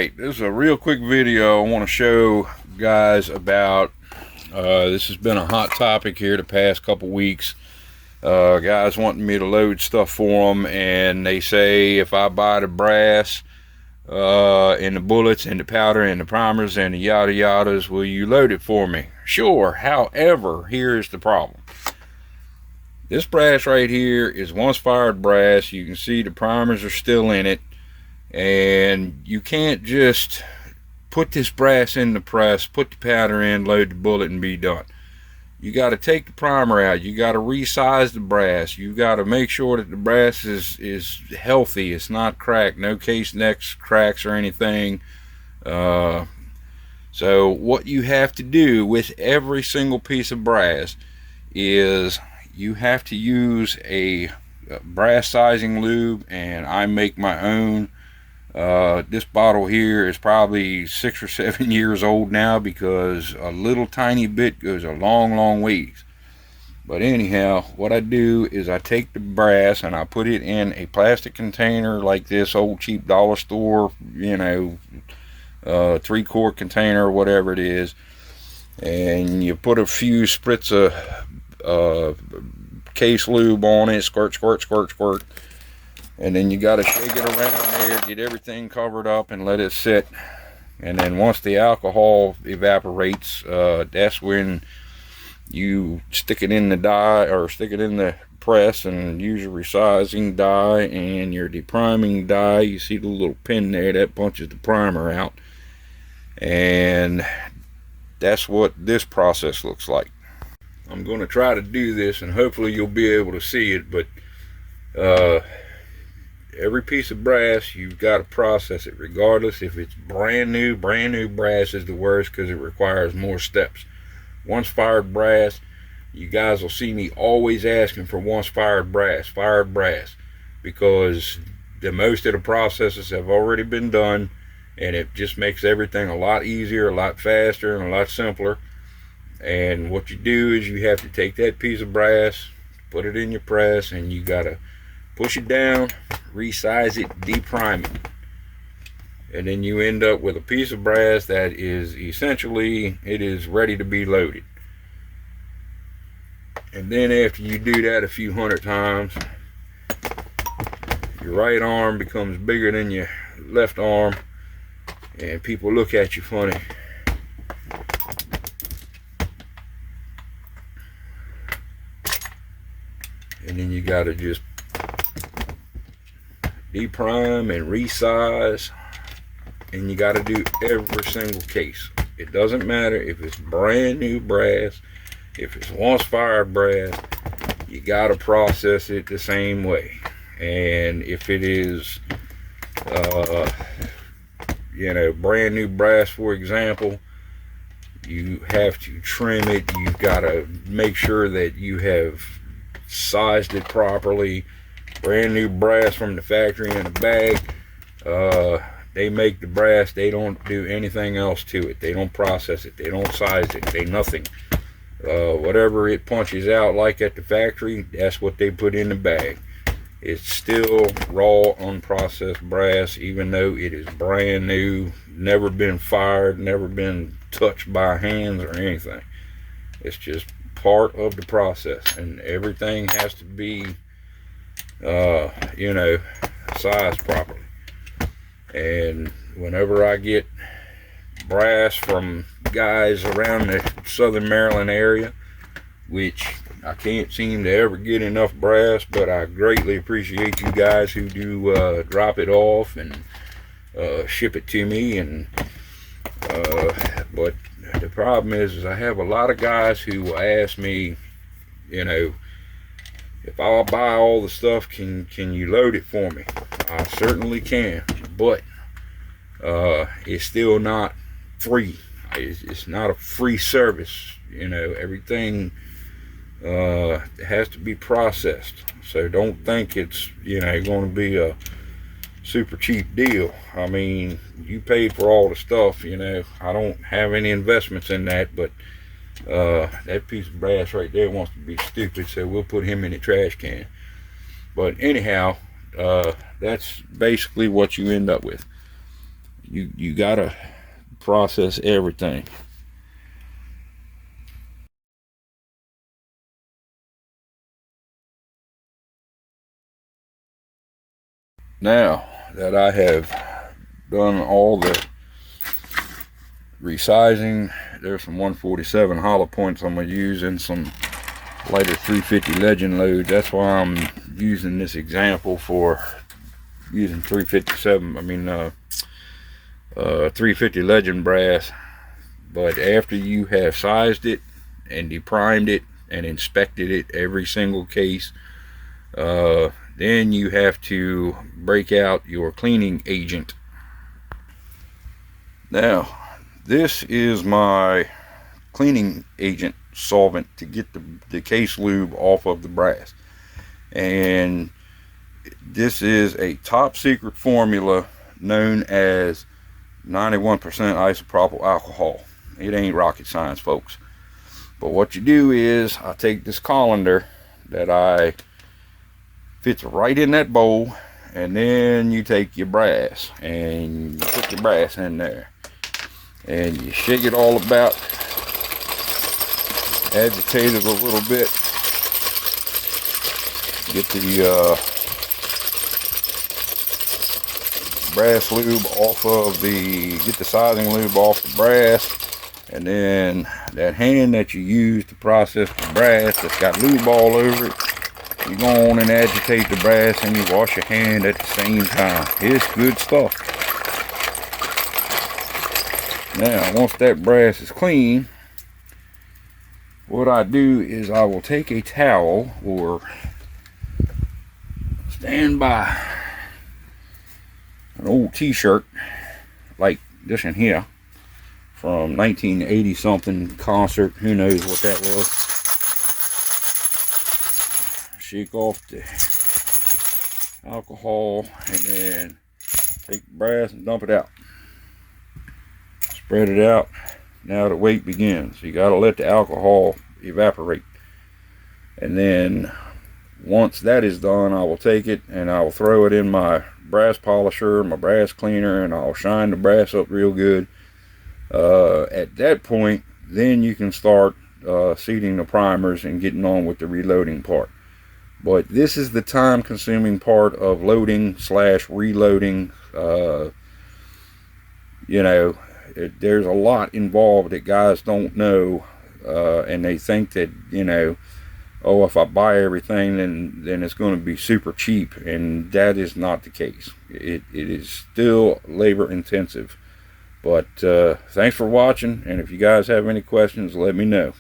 Alright, this is a real quick video I want to show guys about. This has been a hot topic here the past couple weeks. Guys wanting me to load stuff for them, and they say if I buy the brass and the bullets and the powder and the primers and the yada yadas, will you load it for me? Sure. However, here's the problem. This brass right here is once fired brass. You can see the primers are still in it, and you can't just put this brass in the press, put the powder in, load the bullet, and be done. You got to take the primer out. You got to resize the brass. You got to make sure that the brass is healthy. It's not cracked. No case necks, cracks, or anything. So what you have to do with every single piece of brass is you have to use a brass sizing lube, and I make my own. This bottle here is probably 6 or 7 years old now, because a little tiny bit goes a long ways. But anyhow, what I do is I take the brass and I put it in a plastic container like this old cheap dollar store, 3-quart container or whatever it is, and you put a few spritz of case lube on it, squirt, and then you got to shake it around there, get everything covered up, and let it sit. And then once the alcohol evaporates, that's when you stick it in the die, or stick it in the press, and use your resizing die and your depriming die. You see the little pin there that punches the primer out, and that's what this process looks like. I'm going to try to do this, and hopefully you'll be able to see it, but every piece of brass, you've got to process it, regardless if it's brand new brass is the worst, because it requires more steps. Once fired brass, you guys will see me always asking for once fired brass, because most of the processes have already been done, and it just makes everything a lot easier, a lot faster, and a lot simpler. And what you do is you have to take that piece of brass, put it in your press, and you got to push it down, resize it, deprime it, and then you end up with a piece of brass that is essentially, it is ready to be loaded. And then after you do that a few hundred times, your right arm becomes bigger than your left arm, and people look at you funny. And then you got to just deprime and resize, and you got to do every single case. It doesn't matter if it's brand new brass, if it's once fired brass, you got to process it the same way. And if it is brand new brass, for example, you have to trim it. You've got to make sure that you have sized it properly. Brand new brass from the factory in a bag, they make the brass, they don't do anything else to it. They don't process it, they don't size it, they nothing. Whatever it punches out like at the factory, that's what they put in the bag. It's still raw, unprocessed brass, even though it is brand new, never been fired, never been touched by hands or anything. It's just part of the process, and everything has to be sized properly. And whenever I get brass from guys around the Southern Maryland area, which I can't seem to ever get enough brass, but I greatly appreciate you guys who do drop it off and ship it to me. And but the problem is I have a lot of guys who will ask me, if I'll buy all the stuff, can you load it for me? I certainly can, but it's still not free. It's not a free service. Everything has to be processed. So don't think it's going to be a super cheap deal. I mean, you paid for all the stuff. I don't have any investments in that, but that piece of brass right there wants to be stupid, so we'll put him in the trash can. But anyhow, that's basically what you end up with. you gotta process everything. Now that I have done all the resizing, there's some 147 hollow points I'm going to use in some later 350 Legend loads. That's why I'm using this example for using 350 Legend brass. But after you have sized it and deprimed it and inspected it, every single case, then you have to break out your cleaning agent. Now, this is my cleaning agent solvent to get the case lube off of the brass. And this is a top secret formula known as 91% isopropyl alcohol. It ain't rocket science, folks. But what you do is, I take this colander that fits right in that bowl, and then you take your brass and you put your brass in there and you shake it all about, agitate it a little bit, get the brass lube off of get the sizing lube off the brass, and then that hand that you use to process the brass that's got lube all over it, you go on and agitate the brass and you wash your hand at the same time. It's good stuff. Now, once that brass is clean, what I do is I will take a towel or stand by an old t-shirt like this in here from 1980 something concert, who knows what that was. Shake off the alcohol and then take the brass and dump it out. Spread it out. Now the weight begins. You got to let the alcohol evaporate. And then once that is done, I will take it and I will throw it in my brass polisher, my brass cleaner, and I'll shine the brass up real good. At that point, then you can start seating the primers and getting on with the reloading part. But this is the time consuming part of loading / reloading. There's a lot involved that guys don't know, and they think that, oh, if I buy everything, then it's going to be super cheap, and that is not the case. It is still labor intensive. But thanks for watching, and if you guys have any questions, let me know.